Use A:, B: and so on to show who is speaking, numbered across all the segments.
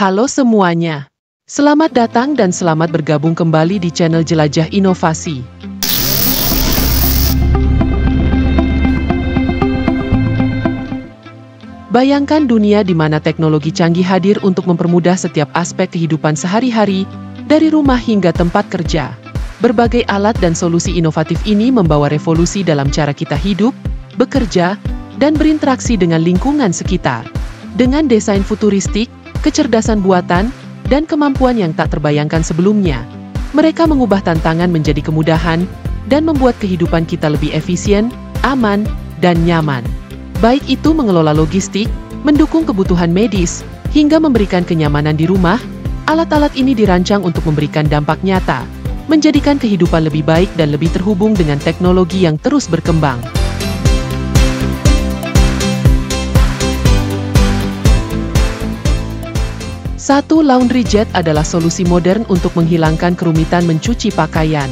A: Halo semuanya. Selamat datang dan selamat bergabung kembali di channel Jelajah Inovasi. Bayangkan dunia di mana teknologi canggih hadir untuk mempermudah setiap aspek kehidupan sehari-hari, dari rumah hingga tempat kerja. Berbagai alat dan solusi inovatif ini membawa revolusi dalam cara kita hidup, bekerja, dan berinteraksi dengan lingkungan sekitar. Dengan desain futuristik, kecerdasan buatan, dan kemampuan yang tak terbayangkan sebelumnya, mereka mengubah tantangan menjadi kemudahan dan membuat kehidupan kita lebih efisien, aman, dan nyaman. Baik itu mengelola logistik, mendukung kebutuhan medis, hingga memberikan kenyamanan di rumah, alat-alat ini dirancang untuk memberikan dampak nyata, menjadikan kehidupan lebih baik dan lebih terhubung dengan teknologi yang terus berkembang. Satu, Laundry Jet adalah solusi modern untuk menghilangkan kerumitan mencuci pakaian.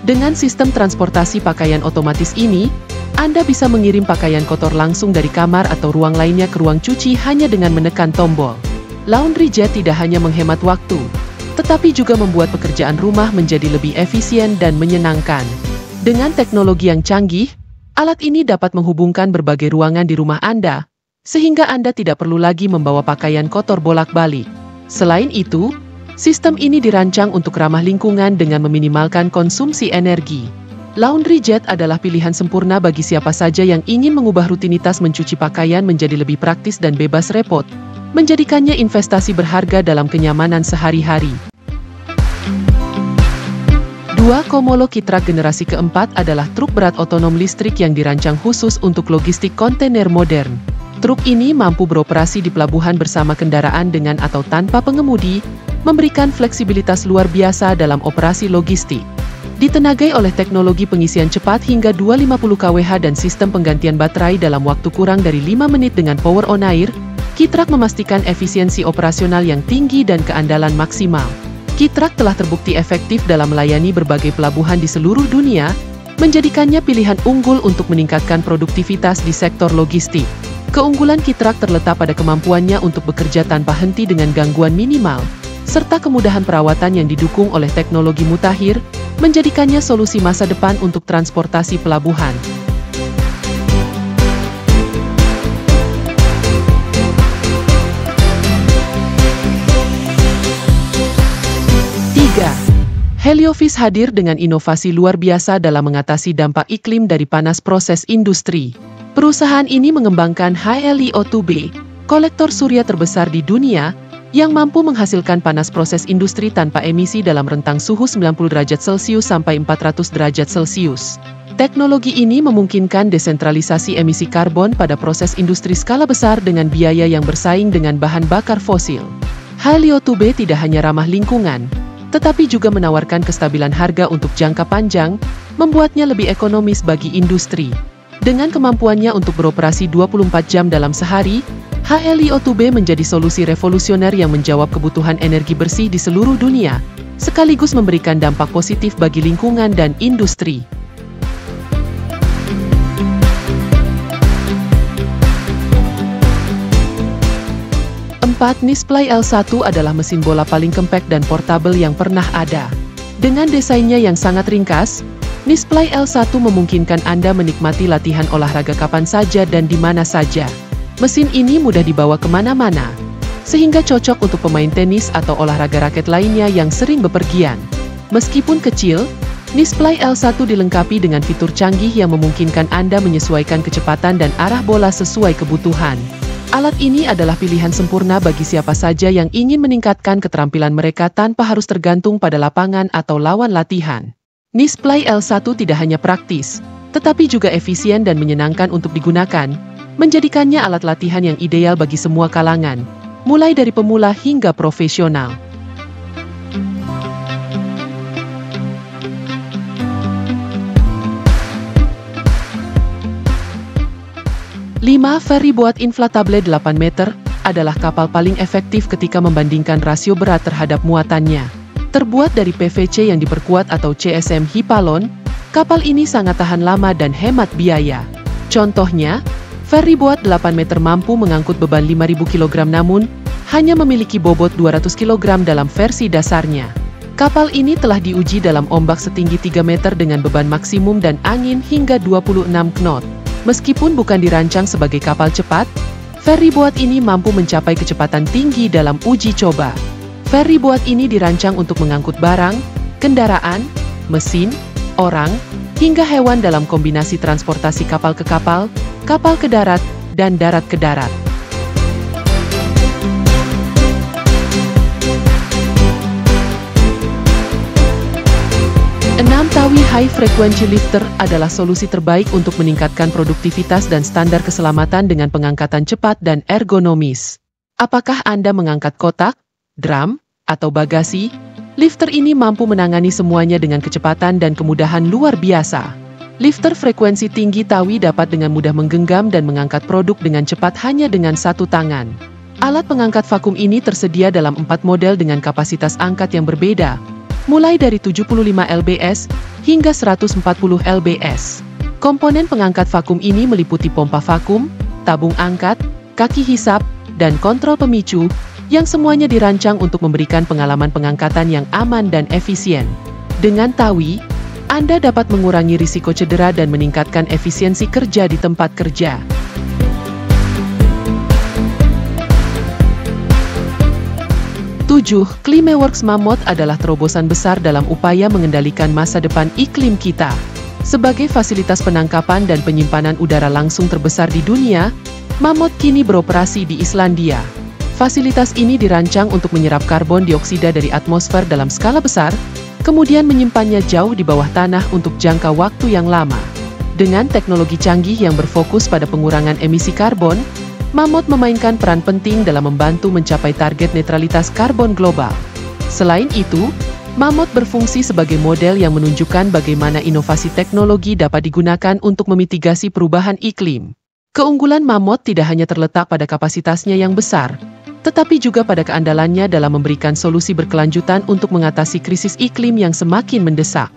A: Dengan sistem transportasi pakaian otomatis ini, Anda bisa mengirim pakaian kotor langsung dari kamar atau ruang lainnya ke ruang cuci hanya dengan menekan tombol. Laundry Jet tidak hanya menghemat waktu, tetapi juga membuat pekerjaan rumah menjadi lebih efisien dan menyenangkan. Dengan teknologi yang canggih, alat ini dapat menghubungkan berbagai ruangan di rumah Anda, sehingga Anda tidak perlu lagi membawa pakaian kotor bolak-balik. Selain itu, sistem ini dirancang untuk ramah lingkungan dengan meminimalkan konsumsi energi. Laundry Jet adalah pilihan sempurna bagi siapa saja yang ingin mengubah rutinitas mencuci pakaian menjadi lebih praktis dan bebas repot, menjadikannya investasi berharga dalam kenyamanan sehari-hari. 2. Komolo Kitrak generasi keempat adalah truk berat otonom listrik yang dirancang khusus untuk logistik kontainer modern. Truk ini mampu beroperasi di pelabuhan bersama kendaraan dengan atau tanpa pengemudi, memberikan fleksibilitas luar biasa dalam operasi logistik. Ditenagai oleh teknologi pengisian cepat hingga 250 kWh dan sistem penggantian baterai dalam waktu kurang dari 5 menit dengan power on air, Kitrak memastikan efisiensi operasional yang tinggi dan keandalan maksimal. Kitrak telah terbukti efektif dalam melayani berbagai pelabuhan di seluruh dunia, menjadikannya pilihan unggul untuk meningkatkan produktivitas di sektor logistik. Keunggulan Kitrak terletak pada kemampuannya untuk bekerja tanpa henti dengan gangguan minimal, serta kemudahan perawatan yang didukung oleh teknologi mutakhir, menjadikannya solusi masa depan untuk transportasi pelabuhan. Heliovis hadir dengan inovasi luar biasa dalam mengatasi dampak iklim dari panas proses industri. Perusahaan ini mengembangkan HELIO2B, kolektor surya terbesar di dunia, yang mampu menghasilkan panas proses industri tanpa emisi dalam rentang suhu 90 derajat Celcius sampai 400 derajat Celcius. Teknologi ini memungkinkan desentralisasi emisi karbon pada proses industri skala besar dengan biaya yang bersaing dengan bahan bakar fosil. HELIO2B tidak hanya ramah lingkungan, tetapi juga menawarkan kestabilan harga untuk jangka panjang, membuatnya lebih ekonomis bagi industri. Dengan kemampuannya untuk beroperasi 24 jam dalam sehari, HELIO2B menjadi solusi revolusioner yang menjawab kebutuhan energi bersih di seluruh dunia, sekaligus memberikan dampak positif bagi lingkungan dan industri. 4. Nisplay L1 adalah mesin bola paling compact dan portable yang pernah ada. Dengan desainnya yang sangat ringkas, Nisplay L1 memungkinkan Anda menikmati latihan olahraga kapan saja dan di mana saja. Mesin ini mudah dibawa kemana-mana, sehingga cocok untuk pemain tenis atau olahraga raket lainnya yang sering bepergian. Meskipun kecil, Nisplay L1 dilengkapi dengan fitur canggih yang memungkinkan Anda menyesuaikan kecepatan dan arah bola sesuai kebutuhan. Alat ini adalah pilihan sempurna bagi siapa saja yang ingin meningkatkan keterampilan mereka tanpa harus tergantung pada lapangan atau lawan latihan. Nisplay L1 tidak hanya praktis, tetapi juga efisien dan menyenangkan untuk digunakan, menjadikannya alat latihan yang ideal bagi semua kalangan, mulai dari pemula hingga profesional. 5. Ferryboat inflatable 8 meter adalah kapal paling efektif ketika membandingkan rasio berat terhadap muatannya. Terbuat dari PVC yang diperkuat atau CSM Hypalon, kapal ini sangat tahan lama dan hemat biaya. Contohnya, ferryboat 8 meter mampu mengangkut beban 5.000 kg namun hanya memiliki bobot 200 kg dalam versi dasarnya. Kapal ini telah diuji dalam ombak setinggi 3 meter dengan beban maksimum dan angin hingga 26 knot. Meskipun bukan dirancang sebagai kapal cepat, ferry boat ini mampu mencapai kecepatan tinggi dalam uji coba. Ferry boat ini dirancang untuk mengangkut barang, kendaraan, mesin, orang, hingga hewan dalam kombinasi transportasi kapal ke kapal darat, dan darat ke darat. 6. Tawi High Frequency Lifter adalah solusi terbaik untuk meningkatkan produktivitas dan standar keselamatan dengan pengangkatan cepat dan ergonomis. Apakah Anda mengangkat kotak, drum, atau bagasi? Lifter ini mampu menangani semuanya dengan kecepatan dan kemudahan luar biasa. Lifter frekuensi tinggi Tawi dapat dengan mudah menggenggam dan mengangkat produk dengan cepat hanya dengan satu tangan. Alat pengangkat vakum ini tersedia dalam 4 model dengan kapasitas angkat yang berbeda, mulai dari 75 lbs hingga 140 lbs. Komponen pengangkat vakum ini meliputi pompa vakum, tabung angkat, kaki hisap, dan kontrol pemicu, yang semuanya dirancang untuk memberikan pengalaman pengangkatan yang aman dan efisien. Dengan Tawi, Anda dapat mengurangi risiko cedera dan meningkatkan efisiensi kerja di tempat kerja. 7. Climeworks Mammoth adalah terobosan besar dalam upaya mengendalikan masa depan iklim kita. Sebagai fasilitas penangkapan dan penyimpanan udara langsung terbesar di dunia, Mammoth kini beroperasi di Islandia. Fasilitas ini dirancang untuk menyerap karbon dioksida dari atmosfer dalam skala besar, kemudian menyimpannya jauh di bawah tanah untuk jangka waktu yang lama. Dengan teknologi canggih yang berfokus pada pengurangan emisi karbon, Mammoth memainkan peran penting dalam membantu mencapai target netralitas karbon global. Selain itu, Mammoth berfungsi sebagai model yang menunjukkan bagaimana inovasi teknologi dapat digunakan untuk memitigasi perubahan iklim. Keunggulan Mammoth tidak hanya terletak pada kapasitasnya yang besar, tetapi juga pada keandalannya dalam memberikan solusi berkelanjutan untuk mengatasi krisis iklim yang semakin mendesak.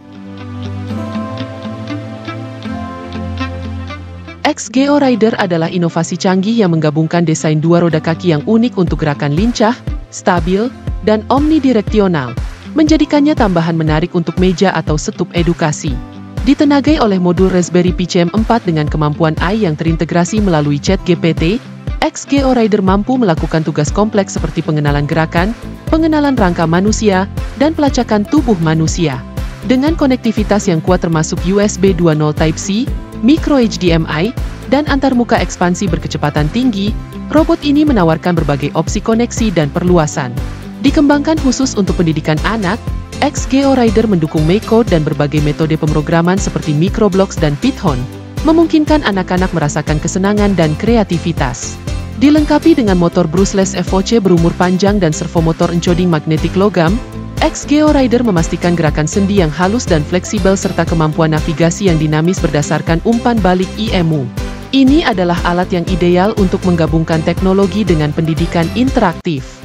A: XGO Rider adalah inovasi canggih yang menggabungkan desain dua roda kaki yang unik untuk gerakan lincah, stabil, dan omnidireksional, menjadikannya tambahan menarik untuk meja atau setup edukasi. Ditenagai oleh modul Raspberry Pi CM4 dengan kemampuan AI yang terintegrasi melalui ChatGPT, XGO Rider mampu melakukan tugas kompleks seperti pengenalan gerakan, pengenalan rangka manusia, dan pelacakan tubuh manusia. Dengan konektivitas yang kuat termasuk USB 2.0 Type-C, Micro HDMI, dan antarmuka ekspansi berkecepatan tinggi, robot ini menawarkan berbagai opsi koneksi dan perluasan. Dikembangkan khusus untuk pendidikan anak, XGO Rider mendukung MeCode dan berbagai metode pemrograman seperti Microblocks dan Python, memungkinkan anak-anak merasakan kesenangan dan kreativitas. Dilengkapi dengan motor brushless FOC berumur panjang dan servomotor encoding magnetik logam, XGO Rider memastikan gerakan sendi yang halus dan fleksibel serta kemampuan navigasi yang dinamis berdasarkan umpan balik IMU. Ini adalah alat yang ideal untuk menggabungkan teknologi dengan pendidikan interaktif.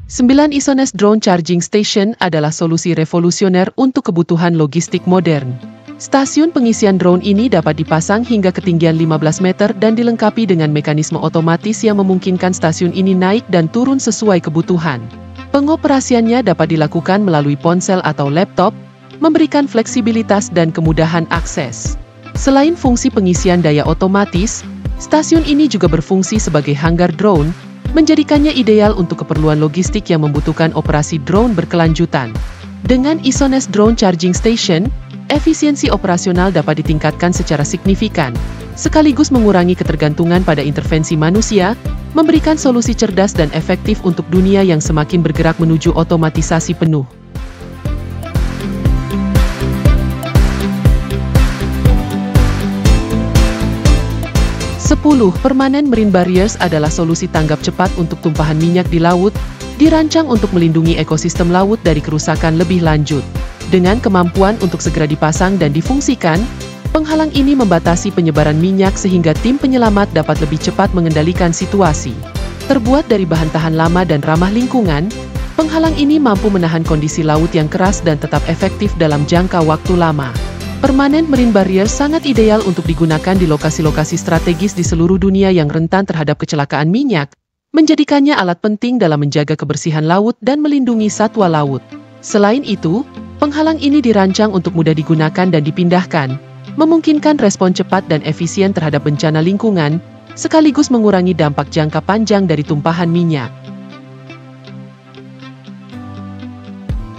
A: 9. Isones Drone Charging Station adalah solusi revolusioner untuk kebutuhan logistik modern. Stasiun pengisian drone ini dapat dipasang hingga ketinggian 15 meter dan dilengkapi dengan mekanisme otomatis yang memungkinkan stasiun ini naik dan turun sesuai kebutuhan. Pengoperasiannya dapat dilakukan melalui ponsel atau laptop, memberikan fleksibilitas dan kemudahan akses. Selain fungsi pengisian daya otomatis, stasiun ini juga berfungsi sebagai hanggar drone, menjadikannya ideal untuk keperluan logistik yang membutuhkan operasi drone berkelanjutan. Dengan Isones Drone Charging Station, efisiensi operasional dapat ditingkatkan secara signifikan, sekaligus mengurangi ketergantungan pada intervensi manusia, memberikan solusi cerdas dan efektif untuk dunia yang semakin bergerak menuju otomatisasi penuh. 10. Permanent Marine Barriers adalah solusi tanggap cepat untuk tumpahan minyak di laut, dirancang untuk melindungi ekosistem laut dari kerusakan lebih lanjut. Dengan kemampuan untuk segera dipasang dan difungsikan, penghalang ini membatasi penyebaran minyak sehingga tim penyelamat dapat lebih cepat mengendalikan situasi. Terbuat dari bahan tahan lama dan ramah lingkungan, penghalang ini mampu menahan kondisi laut yang keras dan tetap efektif dalam jangka waktu lama. Permanent Marine Barrier sangat ideal untuk digunakan di lokasi-lokasi strategis di seluruh dunia yang rentan terhadap kecelakaan minyak, menjadikannya alat penting dalam menjaga kebersihan laut dan melindungi satwa laut. Selain itu, penghalang ini dirancang untuk mudah digunakan dan dipindahkan, memungkinkan respon cepat dan efisien terhadap bencana lingkungan, sekaligus mengurangi dampak jangka panjang dari tumpahan minyak.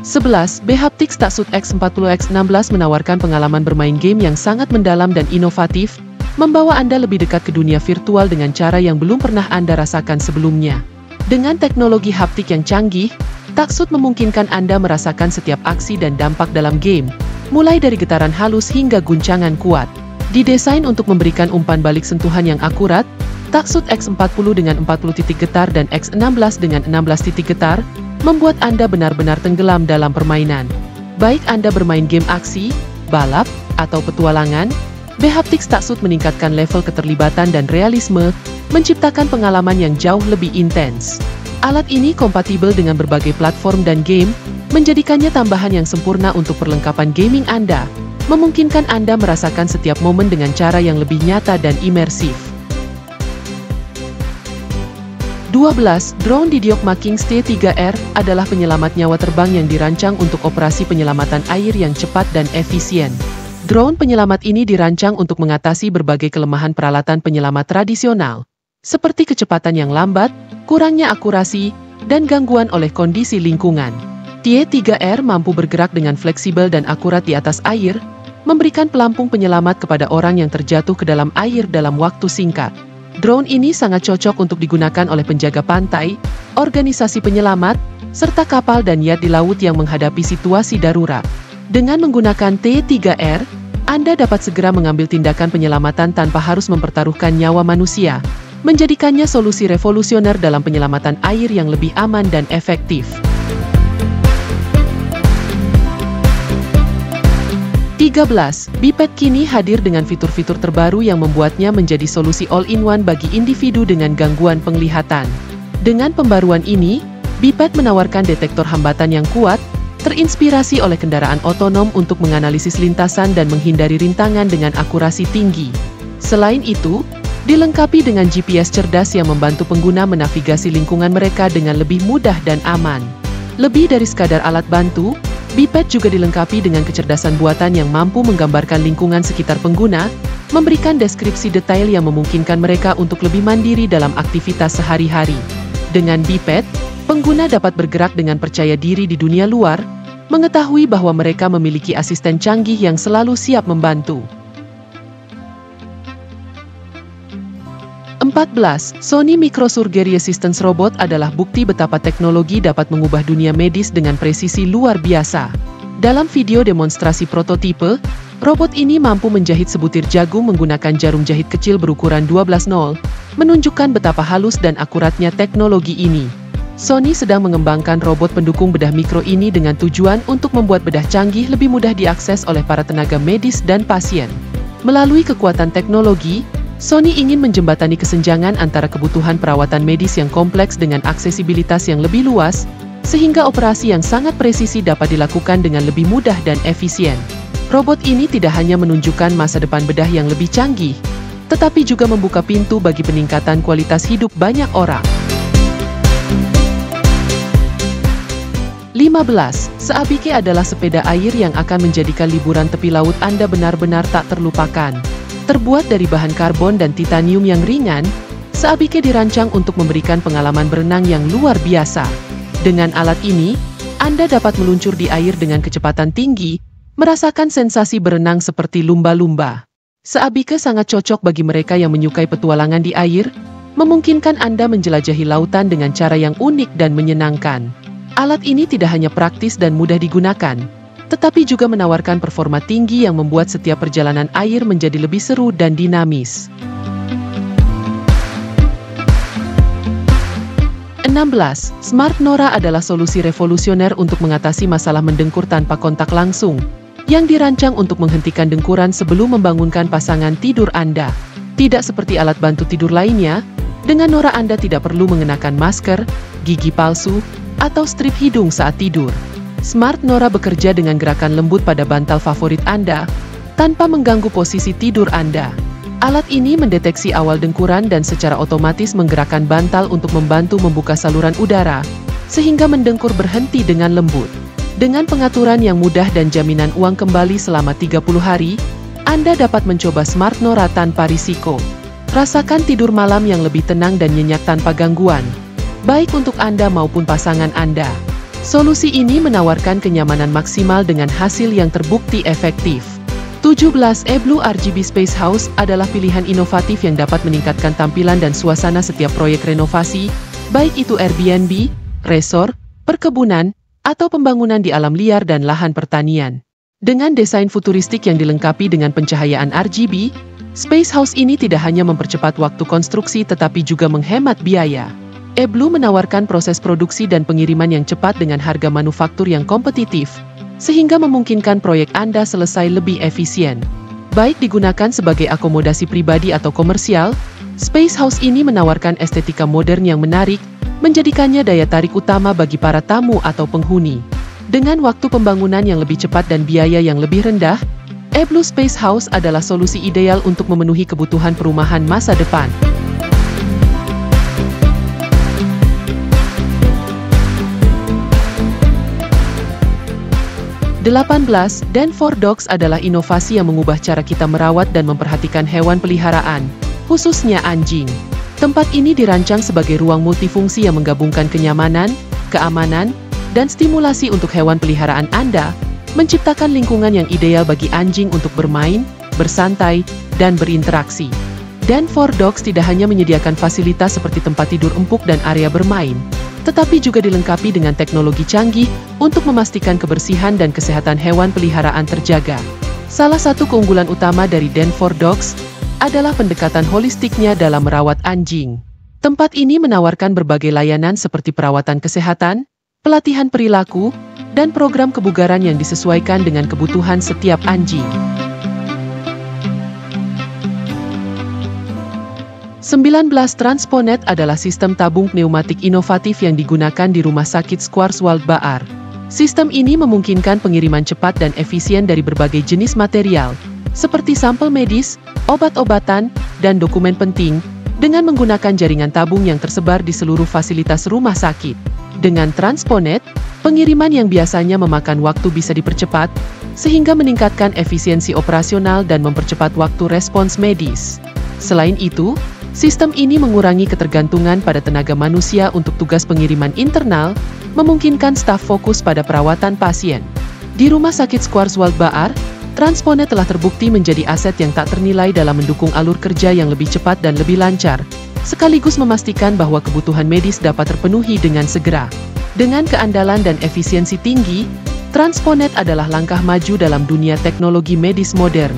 A: 11. Behaptics Taksut X40X16 menawarkan pengalaman bermain game yang sangat mendalam dan inovatif, membawa Anda lebih dekat ke dunia virtual dengan cara yang belum pernah Anda rasakan sebelumnya. Dengan teknologi haptik yang canggih, Taksut memungkinkan Anda merasakan setiap aksi dan dampak dalam game, mulai dari getaran halus hingga guncangan kuat. Didesain untuk memberikan umpan balik sentuhan yang akurat, Taksut X40 dengan 40 titik getar dan X16 dengan 16 titik getar, membuat Anda benar-benar tenggelam dalam permainan. Baik Anda bermain game aksi, balap, atau petualangan, Behaptics Taksut meningkatkan level keterlibatan dan realisme, menciptakan pengalaman yang jauh lebih intens. Alat ini kompatibel dengan berbagai platform dan game, menjadikannya tambahan yang sempurna untuk perlengkapan gaming Anda, memungkinkan Anda merasakan setiap momen dengan cara yang lebih nyata dan imersif. 12. Drone Didiok Makings T3R adalah penyelamat nyawa terbang yang dirancang untuk operasi penyelamatan air yang cepat dan efisien. Drone penyelamat ini dirancang untuk mengatasi berbagai kelemahan peralatan penyelamat tradisional, seperti kecepatan yang lambat, kurangnya akurasi, dan gangguan oleh kondisi lingkungan. T3R mampu bergerak dengan fleksibel dan akurat di atas air, memberikan pelampung penyelamat kepada orang yang terjatuh ke dalam air dalam waktu singkat. Drone ini sangat cocok untuk digunakan oleh penjaga pantai, organisasi penyelamat, serta kapal dan yacht di laut yang menghadapi situasi darurat. Dengan menggunakan T3R, Anda dapat segera mengambil tindakan penyelamatan tanpa harus mempertaruhkan nyawa manusia, menjadikannya solusi revolusioner dalam penyelamatan air yang lebih aman dan efektif. 13. Biped kini hadir dengan fitur-fitur terbaru yang membuatnya menjadi solusi all-in-one bagi individu dengan gangguan penglihatan. Dengan pembaruan ini, Biped menawarkan detektor hambatan yang kuat, terinspirasi oleh kendaraan otonom untuk menganalisis lintasan dan menghindari rintangan dengan akurasi tinggi. Selain itu, dilengkapi dengan GPS cerdas yang membantu pengguna menavigasi lingkungan mereka dengan lebih mudah dan aman. Lebih dari sekadar alat bantu, Biped juga dilengkapi dengan kecerdasan buatan yang mampu menggambarkan lingkungan sekitar pengguna, memberikan deskripsi detail yang memungkinkan mereka untuk lebih mandiri dalam aktivitas sehari-hari. Dengan Biped, pengguna dapat bergerak dengan percaya diri di dunia luar, mengetahui bahwa mereka memiliki asisten canggih yang selalu siap membantu. 14. Sony Microsurgery Assistance Robot adalah bukti betapa teknologi dapat mengubah dunia medis dengan presisi luar biasa. Dalam video demonstrasi prototipe, robot ini mampu menjahit sebutir jagung menggunakan jarum jahit kecil berukuran 12/0, menunjukkan betapa halus dan akuratnya teknologi ini. Sony sedang mengembangkan robot pendukung bedah mikro ini dengan tujuan untuk membuat bedah canggih lebih mudah diakses oleh para tenaga medis dan pasien. Melalui kekuatan teknologi, Sony ingin menjembatani kesenjangan antara kebutuhan perawatan medis yang kompleks dengan aksesibilitas yang lebih luas, sehingga operasi yang sangat presisi dapat dilakukan dengan lebih mudah dan efisien. Robot ini tidak hanya menunjukkan masa depan bedah yang lebih canggih, tetapi juga membuka pintu bagi peningkatan kualitas hidup banyak orang. 15. Seabike adalah sepeda air yang akan menjadikan liburan tepi laut Anda benar-benar tak terlupakan. Terbuat dari bahan karbon dan titanium yang ringan, Seabike dirancang untuk memberikan pengalaman berenang yang luar biasa. Dengan alat ini, Anda dapat meluncur di air dengan kecepatan tinggi, merasakan sensasi berenang seperti lumba-lumba. Seabike sangat cocok bagi mereka yang menyukai petualangan di air, memungkinkan Anda menjelajahi lautan dengan cara yang unik dan menyenangkan. Alat ini tidak hanya praktis dan mudah digunakan, tetapi juga menawarkan performa tinggi yang membuat setiap perjalanan air menjadi lebih seru dan dinamis. 16. Smart Nora adalah solusi revolusioner untuk mengatasi masalah mendengkur tanpa kontak langsung, yang dirancang untuk menghentikan dengkuran sebelum membangunkan pasangan tidur Anda. Tidak seperti alat bantu tidur lainnya, dengan Nora Anda tidak perlu mengenakan masker, gigi palsu, atau strip hidung saat tidur. Smart Nora bekerja dengan gerakan lembut pada bantal favorit Anda, tanpa mengganggu posisi tidur Anda. Alat ini mendeteksi awal dengkuran dan secara otomatis menggerakkan bantal untuk membantu membuka saluran udara, sehingga mendengkur berhenti dengan lembut. Dengan pengaturan yang mudah dan jaminan uang kembali selama 30 hari, Anda dapat mencoba Smart Nora tanpa risiko. Rasakan tidur malam yang lebih tenang dan nyenyak tanpa gangguan, baik untuk Anda maupun pasangan Anda. Solusi ini menawarkan kenyamanan maksimal dengan hasil yang terbukti efektif. 17. Blue RGB Space House adalah pilihan inovatif yang dapat meningkatkan tampilan dan suasana setiap proyek renovasi, baik itu Airbnb, resort, perkebunan, atau pembangunan di alam liar dan lahan pertanian. Dengan desain futuristik yang dilengkapi dengan pencahayaan RGB, Space House ini tidak hanya mempercepat waktu konstruksi tetapi juga menghemat biaya. Blue menawarkan proses produksi dan pengiriman yang cepat dengan harga manufaktur yang kompetitif, sehingga memungkinkan proyek Anda selesai lebih efisien. Baik digunakan sebagai akomodasi pribadi atau komersial, Space House ini menawarkan estetika modern yang menarik, menjadikannya daya tarik utama bagi para tamu atau penghuni. Dengan waktu pembangunan yang lebih cepat dan biaya yang lebih rendah, Blue Space House adalah solusi ideal untuk memenuhi kebutuhan perumahan masa depan. 18. Denver Dogs adalah inovasi yang mengubah cara kita merawat dan memperhatikan hewan peliharaan, khususnya anjing. Tempat ini dirancang sebagai ruang multifungsi yang menggabungkan kenyamanan, keamanan, dan stimulasi untuk hewan peliharaan Anda, menciptakan lingkungan yang ideal bagi anjing untuk bermain, bersantai, dan berinteraksi. Denver Dogs tidak hanya menyediakan fasilitas seperti tempat tidur empuk dan area bermain, tetapi juga dilengkapi dengan teknologi canggih untuk memastikan kebersihan dan kesehatan hewan peliharaan terjaga. Salah satu keunggulan utama dari Denver Dogs adalah pendekatan holistiknya dalam merawat anjing. Tempat ini menawarkan berbagai layanan seperti perawatan kesehatan, pelatihan perilaku, dan program kebugaran yang disesuaikan dengan kebutuhan setiap anjing. 19. Transponet adalah sistem tabung pneumatik inovatif yang digunakan di Rumah Sakit Schwarzwald Baar. Sistem ini memungkinkan pengiriman cepat dan efisien dari berbagai jenis material, seperti sampel medis, obat-obatan, dan dokumen penting, dengan menggunakan jaringan tabung yang tersebar di seluruh fasilitas rumah sakit. Dengan Transponet, pengiriman yang biasanya memakan waktu bisa dipercepat, sehingga meningkatkan efisiensi operasional dan mempercepat waktu respons medis. Selain itu, sistem ini mengurangi ketergantungan pada tenaga manusia untuk tugas pengiriman internal, memungkinkan staf fokus pada perawatan pasien. Di Rumah Sakit Schwarzwald Baar, Transponet telah terbukti menjadi aset yang tak ternilai dalam mendukung alur kerja yang lebih cepat dan lebih lancar, sekaligus memastikan bahwa kebutuhan medis dapat terpenuhi dengan segera. Dengan keandalan dan efisiensi tinggi, Transponet adalah langkah maju dalam dunia teknologi medis modern.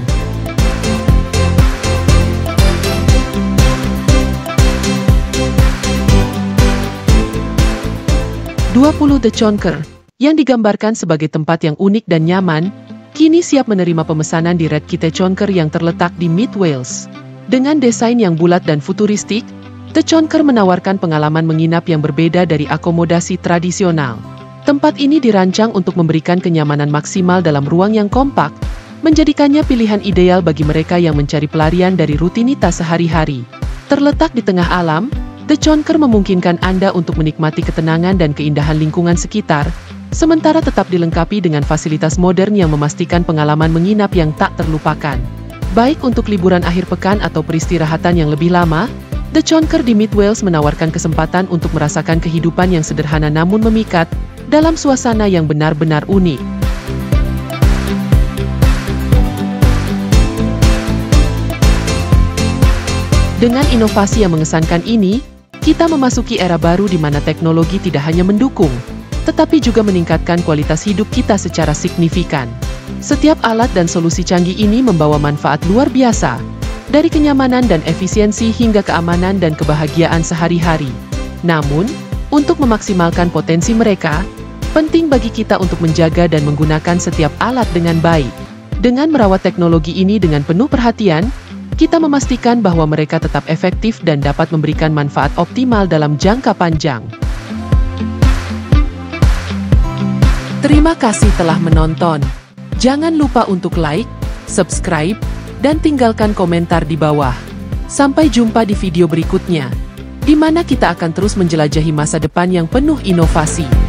A: 20. The Chonker, yang digambarkan sebagai tempat yang unik dan nyaman, kini siap menerima pemesanan di Red Kite Chonker yang terletak di Mid Wales. Dengan desain yang bulat dan futuristik, The Chonker menawarkan pengalaman menginap yang berbeda dari akomodasi tradisional. Tempat ini dirancang untuk memberikan kenyamanan maksimal dalam ruang yang kompak, menjadikannya pilihan ideal bagi mereka yang mencari pelarian dari rutinitas sehari-hari. Terletak di tengah alam, The Chonker memungkinkan Anda untuk menikmati ketenangan dan keindahan lingkungan sekitar, sementara tetap dilengkapi dengan fasilitas modern yang memastikan pengalaman menginap yang tak terlupakan. Baik untuk liburan akhir pekan atau peristirahatan yang lebih lama, The Chonker di Mid Wales menawarkan kesempatan untuk merasakan kehidupan yang sederhana namun memikat, dalam suasana yang benar-benar unik. Dengan inovasi yang mengesankan ini, kita memasuki era baru di mana teknologi tidak hanya mendukung, tetapi juga meningkatkan kualitas hidup kita secara signifikan. Setiap alat dan solusi canggih ini membawa manfaat luar biasa, dari kenyamanan dan efisiensi hingga keamanan dan kebahagiaan sehari-hari. Namun, untuk memaksimalkan potensi mereka, penting bagi kita untuk menjaga dan menggunakan setiap alat dengan baik. Dengan merawat teknologi ini dengan penuh perhatian, kita memastikan bahwa mereka tetap efektif dan dapat memberikan manfaat optimal dalam jangka panjang. Terima kasih telah menonton. Jangan lupa untuk like, subscribe, dan tinggalkan komentar di bawah. Sampai jumpa di video berikutnya, di mana kita akan terus menjelajahi masa depan yang penuh inovasi.